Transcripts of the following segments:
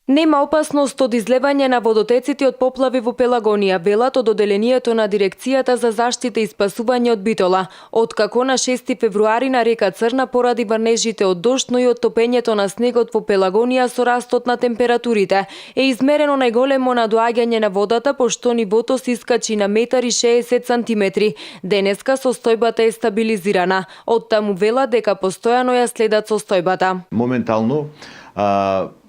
Нема опасност од излевање на водотеците од поплави во Пелагонија, велат од одделението на Дирекцијата за заштита и спасување од Битола. Откако на 6 февруари на река Црна поради врнежите од дожд, но и од топењето на снегот во Пелагонија со растот на температурите, е измерено најголемо надоаѓање на водата, пошто нивото се искачи на 1,60 сантиметри. Денеска состојбата е стабилизирана. Од таму велат дека постојано ја следат состојбата. Моментално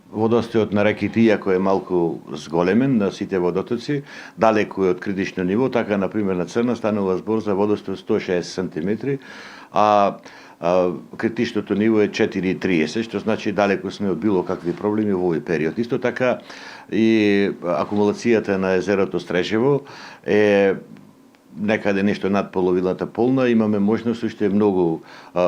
водостојот на реките, иако е малку зголемен на сите водотоци, далеку е од критично ниво, така например на Црна станува збор за водостој 160 см, а критичното ниво е 4,30, што значи далеку сме од било какви проблеми во овој период. Исто така и акумулацијата на езерото Стрежево е некаде нешто над половината полна, имаме можност, уште многу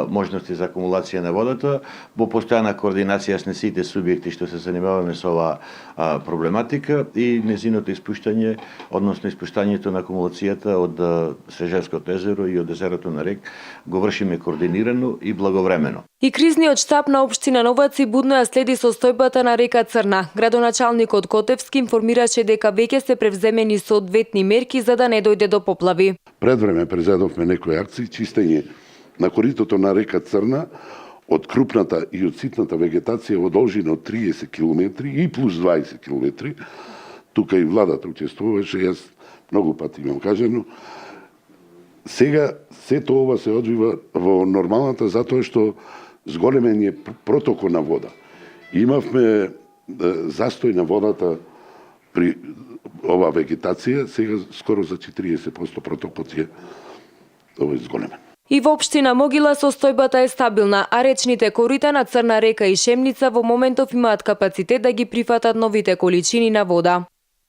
можности за акумулација на водата, во постојана координација с сите субјекти што се занимаваме со оваа проблематика и незиното испуштање, односно испуштањето на акумулацијата од Стрежевското езеро и од езерото на Рек го вршиме координирано и благовремено. И кризниот штаб на општина Новаци будно ја следи состојбата на река Црна. Градоначалникот Котевски информираше дека веќе се превземени соодветни мерки за да не дојде до поплави. Пред време презедовме некои акции чистење на коритото на река Црна од крупната и од ситната вегетација во должина од 30 км и плюс 20 км. Тука и владата учествуваше, јас многу пати имам кажено. Сега сето ова се одвива во нормалната затоа што зголемен е протокот на вода. Имавме застој на водата при ова вегетација, сега скоро за 40% протокот е зголемен. И во општина Могила состојбата е стабилна, а речните корита на Црна река и Шемница во моментов имаат капацитет да ги прифатат новите количини на вода.